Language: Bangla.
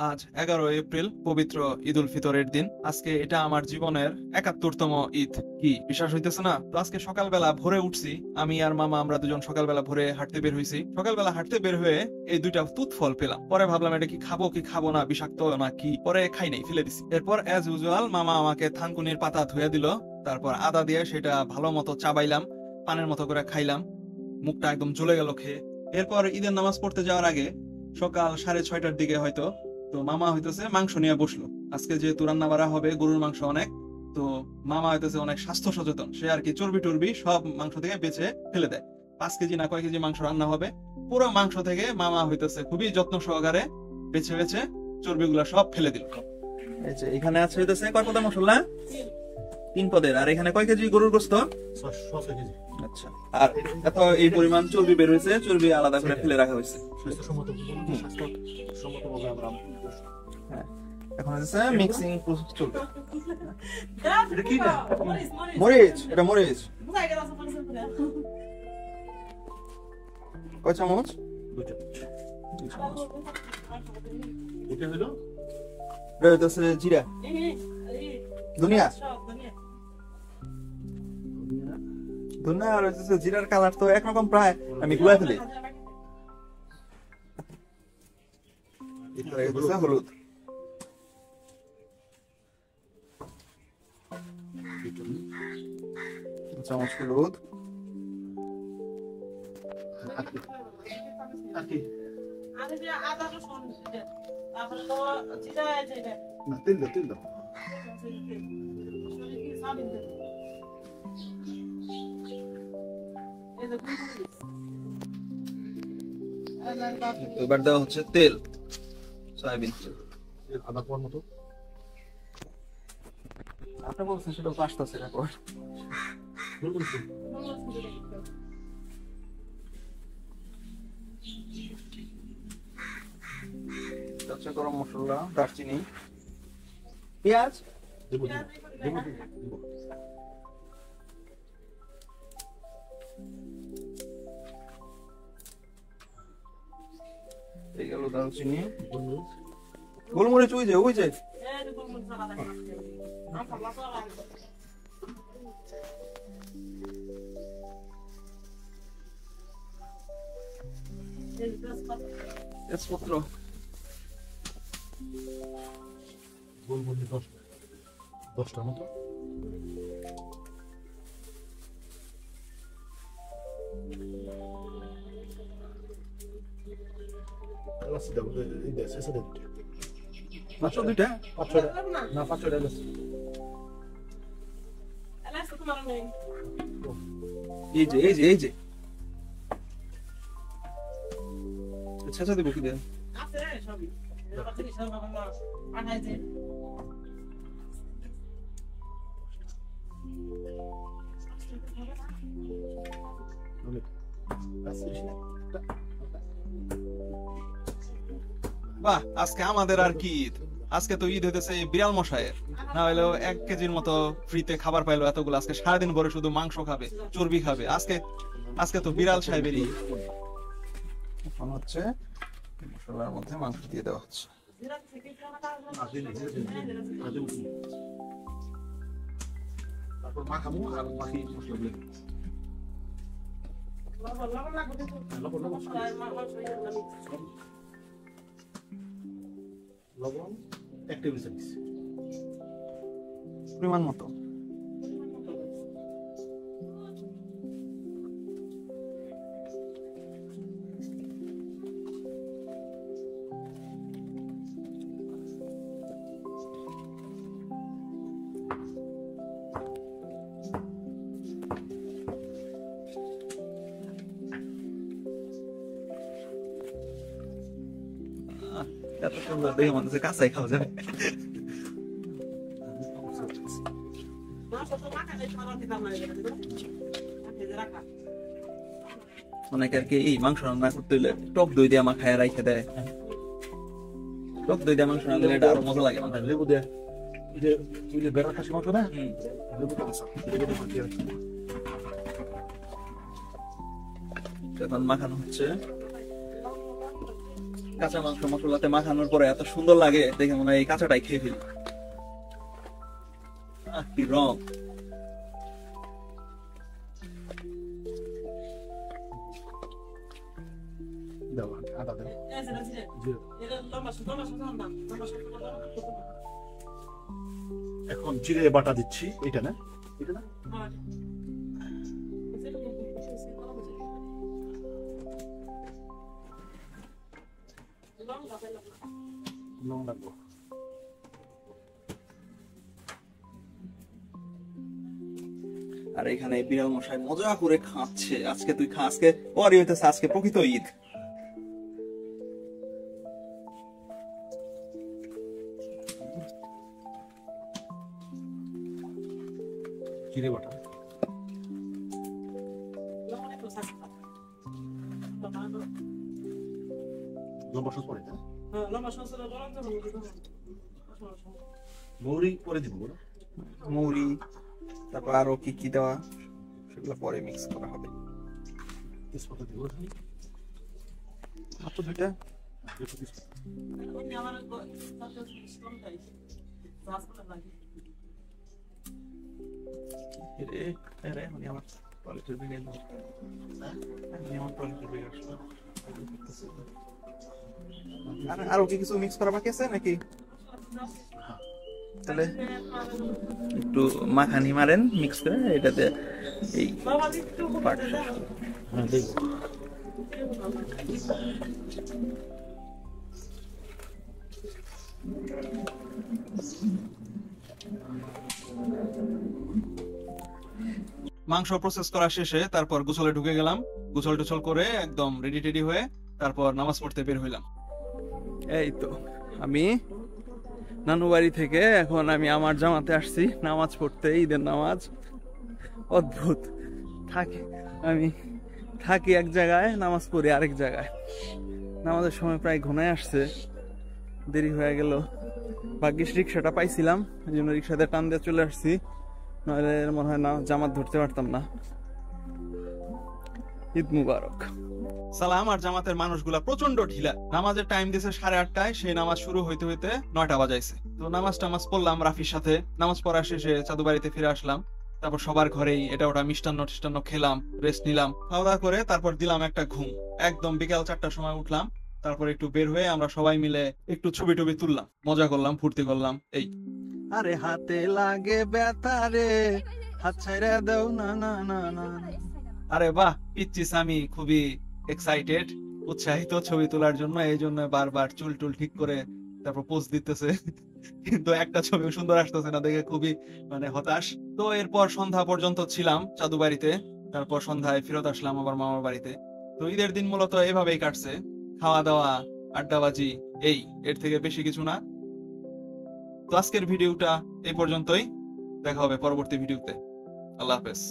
আজ 11 এপ্রিল পবিত্র ঈদ উল ফিতরের দিন। আজকে এটা আমার জীবনের ৭১তম ঈদ। কি বিশ্বাস হইতেছে না? তো আজকে সকালবেলা ভোরে উঠছি, আমি আর মামা আমরা দুজন সকালবেলা ভোরে হাঁটতে বের হইছি। সকালবেলা হাঁটতে বের হয়ে এই দুইটা তুত ফল পেলাম। পরে ভাবলাম এটা কি খাবো কি খাবো না, বিষাক্ত না কি, পরে খাই নাই, ফেলে দিছি। এরপর অ্যাজ ইউজুয়াল মামা আমাকে থানকুনির পাতা ধুয়ে দিল, তারপর আদা দিয়ে সেটা ভালো মতো চাবাইলাম, পানের মতো করে খাইলাম। মুখটা একদম জ্বলে গেল খেয়ে। এরপর ঈদের নামাজ পড়তে যাওয়ার আগে সকাল 6:30টার দিকে হয়তো, তো মামা হইতেছে মাংস নিয়ে বসলো। আজকে যেহেতু রান্না বাড়া হবে, গরুর মাংস অনেক, তো মামা হইতেছে অনেক স্বাস্থ্য সচেতন, সে আর কি চর্বি টর্বি সব মাংস থেকে বেছে ফেলে দেয়। 5 কেজি না কয় কেজি মাংস রান্না হবে, পুরো মাংস থেকে মামা হইতেছে খুবই যত্ন সহকারে বেছে বেছে চর্বিগুলা সব ফেলে দিল। এই যে এখানে আছে হইতেছে কয় পদের মশলা, 3 পদের। আর এখানে কয় কেজি গরুর গোস্ত, 6 কেজি। আচ্ছা, আর এত এই পরিমাণ চর্বি বের হয়েছে, চর্বি আলাদা করে ফেলে রাখা হয়েছে। হ্যাঁ, এখন হচ্ছে মিক্সিং প্রসেস চলবে। এটা কি না? মরিচ, এটা মরিচ। কয় চামচ? 2 চামচ। এটা হলো এটা হচ্ছে জিরা, ধনিয়া, ধনিয়া আর হচ্ছে জিরার কালার তো একরকম প্রায়, আমি গুলাই ফেলি। হলুদ, চামচ হলুদ, এবার দেওয়া হচ্ছে তেল, সয়াবিন তেল আধা পোয়ার মতো। আপনি বলছেন সেটা তো আসতেছে না। গরম মশলা, দারচিনি, পেঁয়াজ, এই গেল দারচিনি, গোলমরিচ, ওই যে ওই যে তেজপত্র, গোলমরিচ 10টার মতো। মাত্র 2টা, 5-6টা না, 5-6টা আছে। এই যে এই যে এই যে ছেঁচা দেবো কি দেয়? বাহ, আজকে আমাদের আর কি ঈদ? আজকে তো ঈদ হইতেছে বিড়াল মশাইয়ের, না হইলেও 1 কেজির মতো ফ্রিতে খাবার পাইলো এতগুলো। আজকে সারাদিন ভরে শুধু মাংস খাবে, চর্বি খাবে। আজকে আজকে তো বিড়াল সাহেবেরই। এখন হচ্ছে মশলার মধ্যে মাংস দিয়ে দেওয়া হচ্ছে। তারপর মাখামু আর বাকি মশলাগুলো লবণ 1 টেবিল চামচ পরিমাণ মতো। এত সুন্দর দেখে মনে হচ্ছে কাঁচাই খাওয়া যাবে। অনেকে আর কি এই মাংস রান্না করতে হইলে টক দই দিয়ে মাখায় রাইখে দেয়। টক দই দিয়ে মাংস রান্না দিলে এটা আরো মজা লাগে। লেবু দিয়ে, ওই যে বেড়া খাসি মাংস না, এখন মাখানো হচ্ছে। কাঁচা মাংস মশলাতে মাখানোর পরে এত সুন্দর লাগে দেখে মনে হয় এই কাঁচাটাই খেয়ে ফেলি। কি রং! এখন জিরে বাটা দিচ্ছি, এটা না এটা না লং লাগবো। আর এখানে বিড়াল মশাই মজা করে খাচ্ছে। আজকে তুই খা, আজকে পরই হইতেছে আজকে প্রকৃত ঈদ। জিরে বাটা লম্বা সস পরে না, মৌরি পরে দিব বলো। মৌরি, তারপর আরো কি কি দেওয়া সেগুলো পরে মিক্স করা হবে। তেজপাতা দিব মাত্র দুইটা। আরো কি কিছু মিক্স করা বাকি আছে নাকি? তাহলে একটু মাখানি মারেন মিক্স করে এটাতে এই পার্ট। হ্যাঁ দেখো মাংস প্রসেস করা শেষে তারপর গোসলে ঢুকে গেলাম। গোসল টোসল করে একদম রেডি টেডি হয়ে তারপর নামাজ পড়তে বের হইলাম। এই তো আমি নানু বাড়ি থেকে এখন আমি আমার জামাতে আসছি নামাজ পড়তে, ঈদের নামাজ। অদ্ভুত আমি থাকি এক জায়গায়, নামাজ পড়ি আরেক জায়গায়। নামাজের সময় প্রায় ঘনায় আসছে, দেরি হয়ে গেল। ভাগ্যিস রিক্সাটা পাইছিলাম, এই জন্য রিক্সাতে টান দিয়ে চলে আসছি, নইলে মনে হয় না জামাত ধরতে পারতাম না। ঈদ মুবারক। সালাম। আর জামাতের মানুষগুলা প্রচন্ড ঢিলা। নামাজের টাইম দিয়েছে 8:30টায়, সেই নামাজ শুরু হইতে হইতে 9টা বাজাইছে। তো নামাজ টামাজ পড়লাম রাফির সাথে। নামাজ পড়া শেষে চাদু বাড়িতে ফিরে আসলাম। তারপর সবার ঘরেই এটা ওটা মিষ্টান্ন টিষ্টান্ন খেলাম, রেস্ট নিলাম, খাওয়া দাওয়া করে তারপর দিলাম একটা ঘুম। একদম বিকাল 4টার সময় উঠলাম। তারপর একটু বের হয়ে আমরা সবাই মিলে একটু ছবি টবি তুললাম, মজা করলাম, ফুর্তি করলাম। এই আরে হাতে লাগে ব্যথা রে, হাত ছাইরা দাও না না না না। আরে বাহ, পিচ্চিস আমি খুবই এক্সাইটেড, উৎসাহিত ছবি তোলার জন্য। এই জন্য বারবার চুল টুল ঠিক করে তারপর পোজ দিতেছে, কিন্তু একটা ছবি সুন্দর আসতেছে না দেখে খুবই হতাশ। তো এরপর সন্ধ্যা পর্যন্ত ছিলাম চাদু বাড়িতে। তারপর সন্ধ্যায় ফেরত আসলাম আবার মামার বাড়িতে। তো ঈদের দিন মূলত এভাবেই কাটছে, খাওয়া দাওয়া, আড্ডাবাজি, এর থেকে বেশি কিছু না। তো আজকের ভিডিওটা এই পর্যন্তই, দেখা হবে পরবর্তী ভিডিওতে। আল্লাহ হাফেজ।